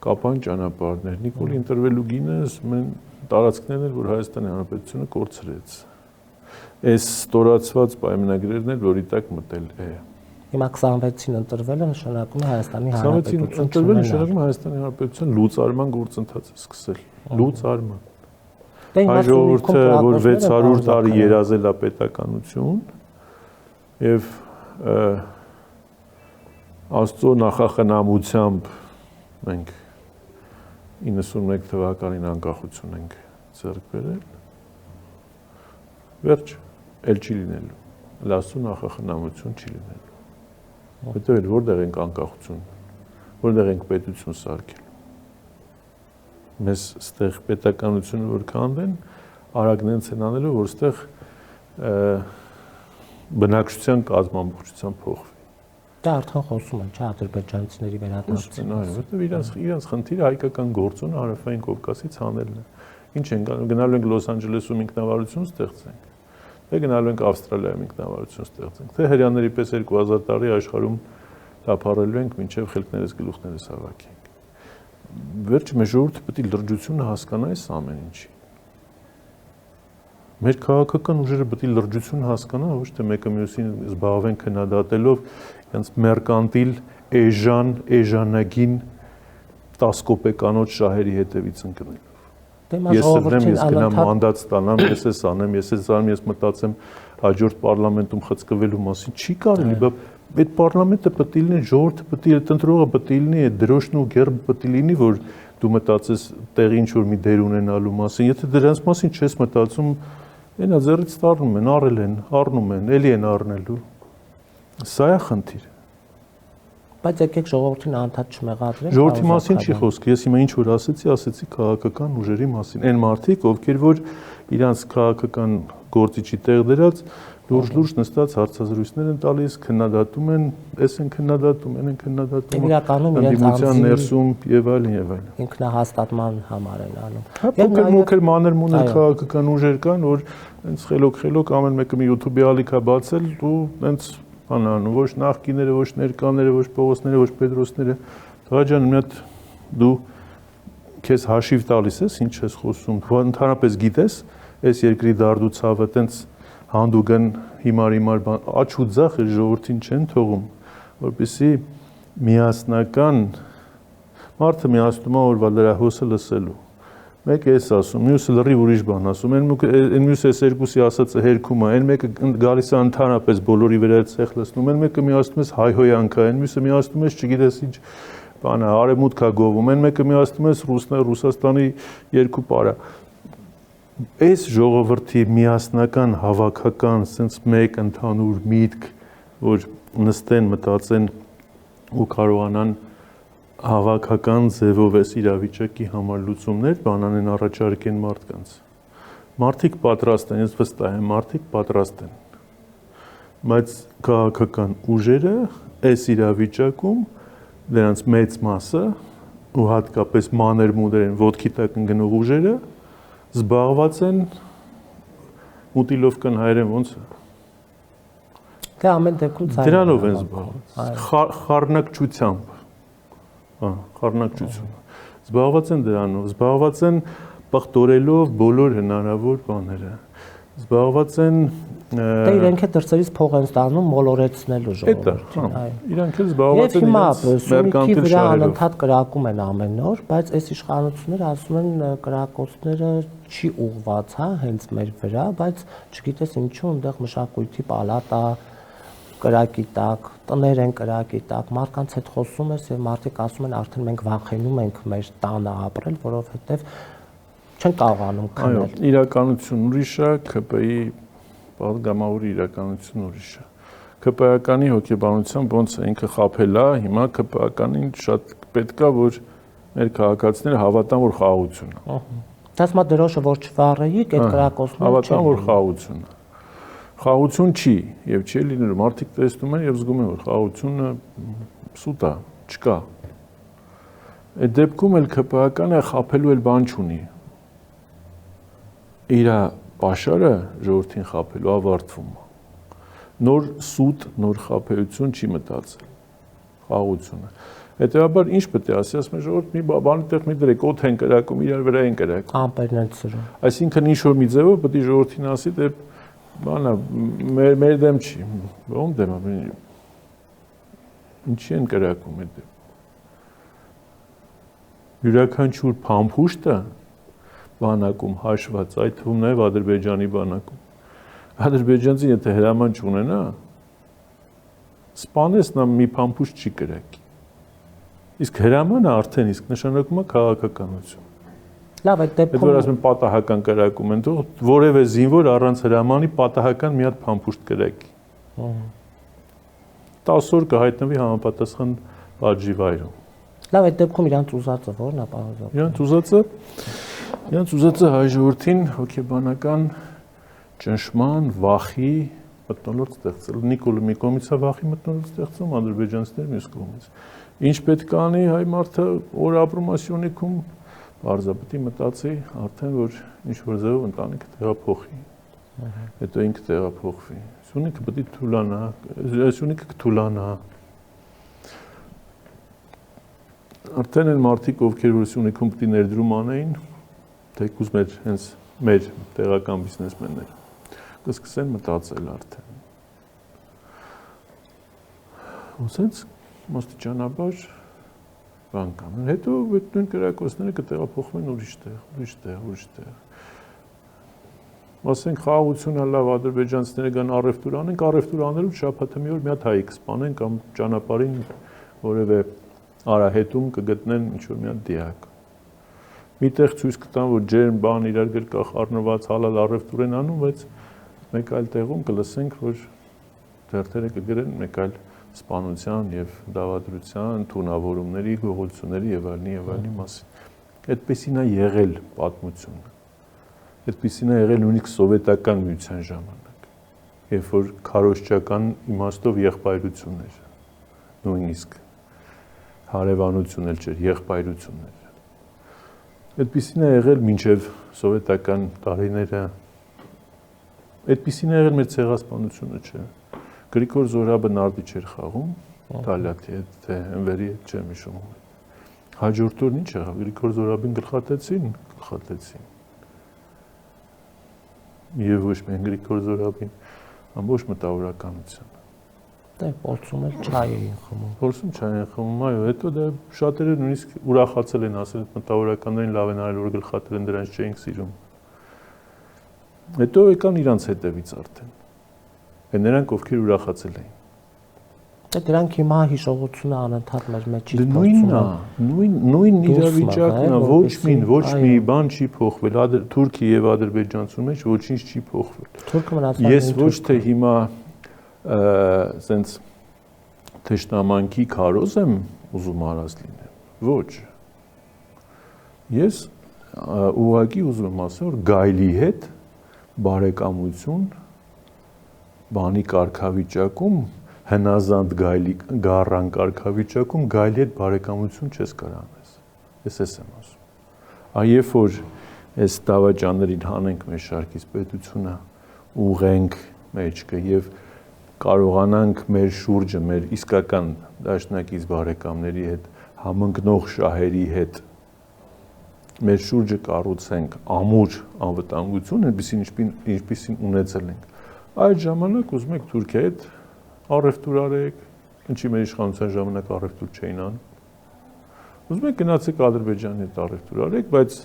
Կապան ճանապարհներ։ Նիկոլի ընտրվելու գինը մեն տարածքներն էր, որ Հայաստանի Հանրապետությունը կորցրեց։ Այս ստորացված պայմանագրերն էլ որի տակ մտել է։ Հիմա 26-ին ընտրվելը նշանակում է Հայաստանի 26-ին Հանրապետություն ընտրվելը նշանակում է Հայաստանի Հանրապետության լուծարման գործընթացը սկսել։ Լուծարման։ Հայ ժողովուրդը, որ 600 տարի երազել է պետականություն եւ Աստծո նախախնամությամբ մենք 91 թվականին անկախություն ենք ձեռք բերել։ Վերջ, էլ չի լինելու։ Աստծո նախախնամություն չի լինելու։ Հետո որտեղ ենք անկախություն, որտեղ ենք պետություն սարքել։ Մեզ ստեղ պետականությունը որ կանդեն, արագնեն են անելու, որ ստեղ բնակչության կազմամուխջության փոխվի։ Դա արդեն խոսում են, չէ՞, ադրբեջանցիների վերադարձին։ Այո, որտեղ իրանց խնդիրը հայկական գործոնը Հարավային Կովկասից հանելն է։ Ինչ են գնալու ենք Լոս Անջելեսում ինքնավարություն ստեղծենք։ Թե գնալու ենք Ավստրալիայում ինքնավարություն ստեղծենք։ Թե հрьяաների պես 2000 տարի աշխարհում տապարելու ենք, մինչև խելքներս գլուխներս հավաքենք։ Վերջ մեր ժողովուրդը պետք է լրջությունը հասկանա այս ամեն ինչի։ Մեր քաղաքական ուժերը պետք է լրջություն հասկանա, ոչ թե մեկը մյուսին զբաղվեն քննադատելով իրենց մերկանտիլ, էժանագին 10 կոպեկանոց շահերի հետևից ընկնելով։ Ես սրդեմ, ես գնամ մանդատ ստանամ, ես էս անեմ, ես էս անեմ, ես մտածեմ հաջորդ պարլամենտում խցկվելու մասին, չի կարելի, բայց այդ պարլամենտը պետք է լինի, ժողովուրդը պետք է, տնտրողը պետք է լինի, այդ դրոշն ու գերբը պետք է լինի, որ դու մտածես տեղի ինչ-որ մի դեր ունենալու մասին, եթե դրանց մասին չես մտածում, այնա ձեռից տառնում են, առել են, առնում են, էլի են առնելու, սա է խնդիրը։ Բայց եկեք ժողովրդին անդադ չմեղադրենք։ Ժողովրդի մասին չի խոսքը, ես հիմա ինչ որ ասեցի քաղաքական ուժերի մասին, այն մարդիկ, ովքեր որ իրանց քաղաքական գործիչի տեղ դրած լուրջ նստած հարցազրույցներ են տալիս, քննադատում են, էս են քննադատում, այն են քննադատում, ընդդիմության ներսում եւ այլն եւ այլն։ Ինքնահաստատման համար են անում։ Փոքր մանր քաղաքական ուժեր կան, որ հենց խելոք ամեն մեկը մի YouTube-ի ալիք է բացել ու հենց անանում, ոչ նախկիները, ոչ ներկաները, ոչ Պողոսները, ոչ Պետրոսները։ Տղա ջան, մի հատ դու քեզ հաշիվ տալիս ես, ինչ ես խոսում, ընդհանրապես գիտես, այս երկրի դարդու ցավը տենց հանդուգն հիմար աչ ու ձախ է ժողովրդին չեն թողում, որպեսզի միասնական մարդը միացնում է օրվա լրահոսը լսելու։ Մեկը էս ասում, մյուսը լրիվ ուրիշ բան ասում, այն մյուսը էս երկուսի ասածը հերքում է, այն մեկը գալիս է ընդհանրապես բոլորի վրա ցեխ լցնում, այն մեկը միացնում ես հայհոյանքա, այն մյուսը միացնում ես չգիտես ինչ բան է, արևմուտքա գովում, այն մեկը միացնում ես Ռուսաստանի երկու պարա։ Այս ժողովրդի միասնական հավաքական sense մեկ ընդհանուր միտք, որ նստեն, մտածեն ու կարողանան հավաքական ձևով այս իրավիճակի համար լուծումներ բանանեն առաջարկեն մարդկանց։ Մարդիկ պատրաստ են, ես վստահ եմ, մարդիկ պատրաստ են։ Բայց քաղաքական ուժերը այս իրավիճակում դրանց մեծ մասը ու հատկապես մանր-մուներ են ոտքի տակ ընկնող ուժերը զբաղված են մուտիլովկան հայերեն ոնց է։ Դե ամեն դեպքում դրանով են զբաղված։ Խառնակչությամբ։ Խառնակչություն։ Զբաղված են դրանով, զբաղված են պղտորելով բոլոր հնարավոր բաները։ Զբաղված են Դե իրենք է դրսերից փող են ստանում մոլորեցնելու ժողովրդին։ Իրանք էլ զբաղված են իրենց մերկանտիլ շահերով։ Անընդհատ կրակում են ամեն օր, բայց այս իշխանությունները ասում են կրակոցները չի ուղված, հա, հենց մեր վրա, բայց չգիտես ինչու այնտեղ մշակույթի պալատա կրակի տակ, տներ են կրակի տակ, մարդկանց հետ խոսում ես եւ մարդիկ ասում են արդեն մենք վախենում ենք մեր տանը ապրել, որովհետեւ չեն կարողանում քնել։ Այո, իրականություն ուրիշ է, ԿՊ-ի պատգամավորի իրականություն ուրիշ է։ ԿՊ-ականի հոգեբանությամբ ոնց է ինքը խաբել է, հիմա ԿՊ-ականին շատ պետք է որ մեր քաղաքացիները հավատան որ խաղաղություն է։ Դասը մա դրոշը որ չվառեիք, այդ կրակոցները հավատան որ խաղաղություն է։ Խաղաղություն չի եւ չի լինելու, մարդիկ տեսնում են եւ զգում են որ խաղաղությունը սուտ է, չկա։ Այդ դեպքում էլ ԿՊ-ականը խաբելու էլ բան չունի։ Իր պաշարը ժողովրդին խաբելու ավարտվում է։ Նոր սուտ, նոր խաբեություն չի մտածել։ Խաղաղությունը։ Հետևաբար ինչ պետք է ասի, ասում են ժողովուրդ մի բանի տեղ մի դրեք, օդ են կրակում, իրար վրա են կրակում։ Ամպերն են ծրում։ Այսինքն ինչ որ մի ձևով պետք է ժողովրդին ասի, դե բանա մեր դեմ չի, ո՞մ դեմ է։ Ինչի են կրակում այդ յուրաքանչյուր փամփուշտը բանակում հաշված, այդ թվում նաև Ադրբեջանի բանակում։ Ադրբեջանցին եթե հրաման չունենա, սպանես նա մի փամփուշտ չի կրակի։ Իսկ հրամանը արդեն իսկ նշանակում է քաղաքականություն։ Լավ, այդ դեպքում որ ասում են պատահական կրակում են, թող որևէ զինվոր առանց հրամանի պատահական մի հատ փամփուշտ կրակի։ 10 օր կհայտնվի համապատասխան պատժի վայրում։ Լավ, այդ դեպքում իրանց ուզածը ո՞րն է, պարոն Զոհրաբ։ Իրանց ուզածը հայ ժողովրդին հոգեբանական ճնշման, վախի մթնոլորտ ստեղծել։ Նիկոլը մի կողմից է վախի մթնոլորտ ստեղծում, ադրբեջանցիները մյուս կողմից։ Ինչ պետք է անի հայ մարդը, որ ապրում է Սյունիքում, բարձրապետի մտածի արդեն որ ինչ որ ձևով ընտանիքը տեղափոխի։ Հետո ինքը տեղափոխվի։ Սյունիքը պետք է թուլանա, Սյունիքը կթուլանա։ Արդեն են մարդիկ, ովքեր որ Սյունիքում պետք է ներդրում անեին, թեկուզ մեր տեղական բիզնեսմենները կսկսեն մտածել արդեն։ Ոսենց աստիճանաբար բան կան։ Հետո այդ նույն կրակոցները կտեղափոխվեն ուրիշ տեղ։ Ասենք խաղաղությունը լավ ադրբեջանցիները գան առևտուր անենք, առևտուր անելու շաբաթը մի օր մի հատ հայ կսպանեն կամ ճանապարհին որևէ արահետում կգտնեն ինչ-որ մի հատ դիակ։ Միտեղ ցույց կտան, որ ջերմ բան իրար գրկախ առնված հալալ առևտուր են անում, բայց մեկ այլ տեղում կլսենք, որ դերթերը կգրեն մեկ այլ սպանության եւ դավադրության, թունավորումների, գողությունների եւ այլնի մասին։ Այդպեսին է եղել պատմությունը։ Այդպեսին է եղել նույնիսկ սովետական միության ժամանակ, երբ որ քարոզչական իմաստով եղբայրություն էր, նույնիսկ հարևանություն էլ չէր, եղբայրություն էր։ Այդպեսին է եղել մինչև սովետական տարիները, այդպեսին է եղել մեր ցեղասպանությունը, չէ։ Գրիգոր Զոհրաբը նարդի չէր խաղում, Թալյաթի հետ, թե Ընվերի հետ չեմ հիշում։ Հաջորդ օրն ինչ եղավ, Գրիգոր Զոհրաբին գլխատեցին։ Եվ ոչ միայն Գրիգոր Զոհրաբին, ամբողջ մտավորականությունը։ Դե փորձում էլ չայ էին խմում։ Փորձում չայ են խմում, այո, հետո դա շատերը նույնիսկ ուրախացել են, ասել են մտավորականներին լավ են արել, որ գլխատել են, դրանց չէինք սիրում։ Հետո եկան իրանց հետևից արդեն։ Է նրանք ովքեր ուրախացել էին։ Դե դրանք հիմա հիշողությունը անընդհատ մեր մեջից փոխվում է։ Նույն իրավիճակն է, ոչ մի բան չի փոխվել, Թուրքիա եւ Ադրբեջանցու մեջ ոչինչ չի փոխվել։ Թուրքը մնացել է։ Ես ոչ թե հիմա սենց թշնամանքի քարոզ եմ ուզում արած լինեմ։ Ոչ։ Ես ուղղակի ուզում եմ ասել, որ գայլի հետ բարեկամություն բանի կարգավիճակում հնազանդ գայլի գառան կարգավիճակում գայլի հետ բարեկամություն չես կարող անես։ Ես եմ ասում։ Այ երբ որ այս դավաճաններին հանենք մեր շարքից պետությունը, ուղենք մեջքը եւ կարողանանք մեր շուրջը, մեր իսկական դաշնակից բարեկամների հետ, համընկնող շահերի հետ մեր շուրջը կառուցենք ամուր անվտանգություն, ինչպիսին ունեցել ենք։ Այդ ժամանակ ուզում եք Թուրքիայի հետ առևտուր արեք, ինչի մեր իշխանության ժամանակ առևտուր չէին անում։ Ուզում եք գնացեք Ադրբեջանի հետ առևտուր արեք, բայց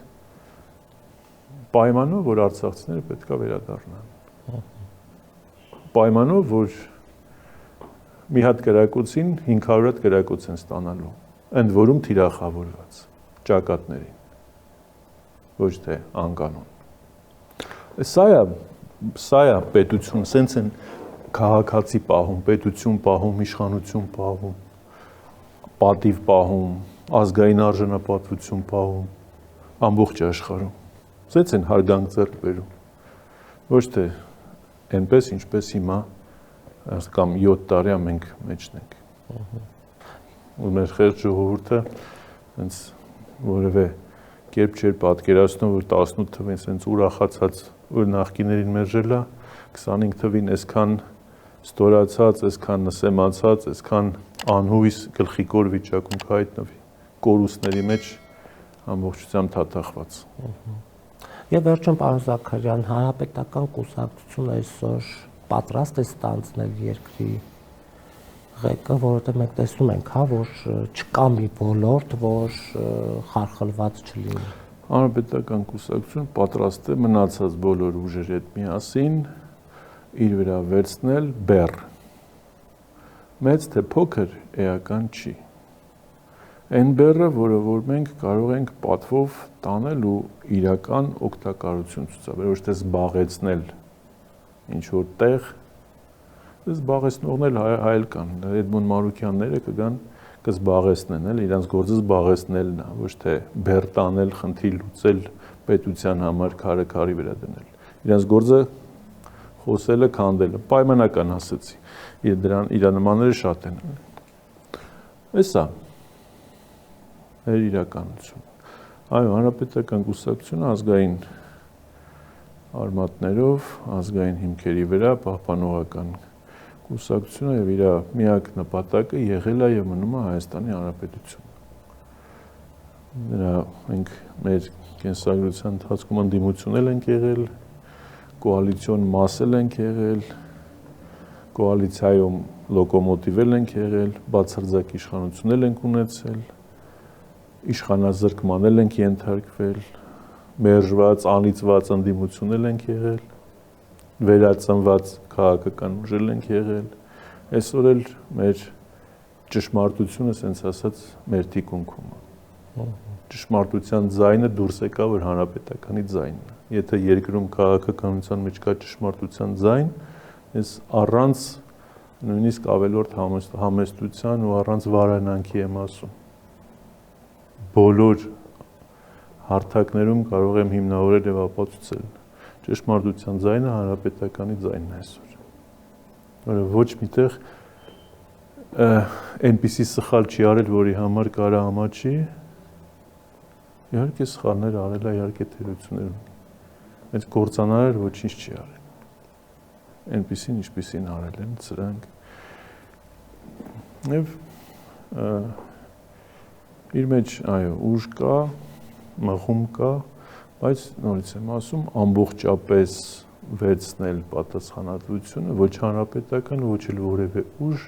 պայմանով, որ արցախցիները պետք է վերադառնան։ Պայմանով, որ մի հատ կրակոցին 500 հատ կրակոց են ստանալու, ընդ որում թիրախավորված ճակատներին, ոչ թե անկանոն։ Սա է պետություն, սենց են քաղաքացի պահում, պետություն պահում, իշխանություն պահում, պատիվ պահում, ազգային արժանապատվություն պահում, ամբողջ աշխարհում։ Սենց են հարգանք ձեռք բերում։ Ոչ թե այնպես, ինչպես հիմա կամ 7 տարի մենք մեջն ենք։ Ու մեր խեղճ ժողովուրդը հենց որևէ կերպ չէր պատկերացնում, որ 18 թվին սենց ուրախացած, որ նախկիներին մերժելա, 25 թվին այսքան ստորացած, այսքան նսեմացած, այսքան անհույս գլխիկոր վիճակում կհայտնվի, կորուստների մեջ ամբողջությամբ թաթախված։ Եվ վերջում պարոն Զաքարյան, հանրապետական կուսակցությունը այսօր պատրաստ է ստանձնել երկրի ղեկը, որովհետև մենք տեսնում ենք, հա, որ չկա մի ոլորտ, որ խարխլված չլինի։ Հանրապետական կուսակցություն պատրաստ է մնացած բոլոր ուժերի հետ միասին իր վրա վերցնել բեռ։ Մեծ թե փոքր էական չի։ Այն բեռը, որը որ մենք կարող ենք պատվով տանել ու իրական օգտակարություն ցուցաբերել, ոչ թե զբաղեցնել ինչ որ տեղ, զբաղեցնողներ հայել կան, Էդմոն Մարուկյանները կգան կզբաղեցնեն, էլ իրանց գործը զբաղեցնելն է, ոչ թե բեռ տանել, խնդիր լուծել, պետության համար քարը վրա դնել։ Իրանց գործը խոսելը, քանդելը, պայմանական ասացի։ Իրա նմանները շատ են։ Էսա էր իրականություն։ Այո, հանրապետական կուսակցությունը ազգային արմատներով, ազգային հիմքերի վրա պահպանողական կուսակցությունը եւ իր միակ նպատակը եղել է եւ մնում է Հայաստանի Հանրապետությունը։ Նրա մենք մեր կենսագրության ընթացքում ընդդիմությունել ենք եղել, կոալիցիոն մասել ենք եղել, կոալիցիայում լոկոմոտիվել ենք եղել, բացարձակ իշխանությունել ենք ունեցել, իշխանազրկմանել ենք ենթարկվել, մերժված, անիծված ընդդիմությունել ենք եղել, վերածնված քաղաքական ուժել ենք եղել, այսօր էլ մեր ճշմարտությունը, ասենց ասած, մեր թիկունքում է։ Ճշմարտության ձայնը դուրս եկա, որ հանրապետականի ձայնն է։ Եթե երկրում քաղաքականության մեջ կա ճշմարտության ձայն, ես առանց նույնիսկ ավելորդ համեստության ու առանց վարանանքի եմ ասում։ Բոլոր հարթակներում կարող եմ հիմնավորել եւ ապացուցել։ Ճշմարտության ձայնը հանրապետականի ձայնն է այսօր։ Որը ոչ միտեղ այնպիսի սխալ չի արել, որի համար կարա ամաչի, իհարկե սխալներ արել է, իհարկե թերություններ ունի։ Բայց կործանարար ոչինչ չի արել։ Այնպիսին, ինչպիսին արել են սրանք։ Եվ իր մեջ, այո, ուժ կա, մղում կա, բայց նորից եմ ասում, ամբողջապես վերցնել պատասխանատվությունը ոչ հանրապետական, ոչ էլ որևէ ուժ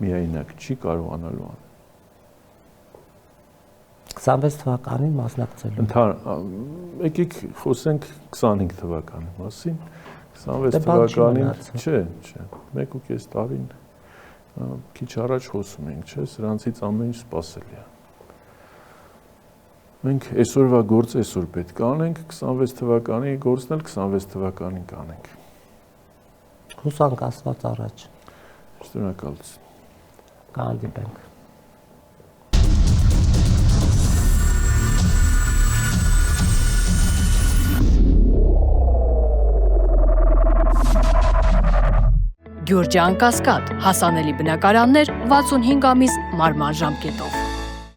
միայնակ չի կարողանալու անել։ 26 թվականին մասնակցելու։ Եկեք խոսենք 25 թվականի մասին։ 26 թվականին, չէ, 1.5 տարին քիչ առաջ խոսում ենք, չէ, սրանցից ամեն ինչ սպասելի է։ Մենք այսօրվա գործը այսօր պետք է անենք, 26 թվականի գործն էլ 26 թվականին կանենք։ Հուսանք Աստված առաջ։ Շնորհակալություն։ Կհանդիպենք։ Գյուրջան Կասկադ, հասանելի բնակարաններ 65 ամիս մարման ժամկետով։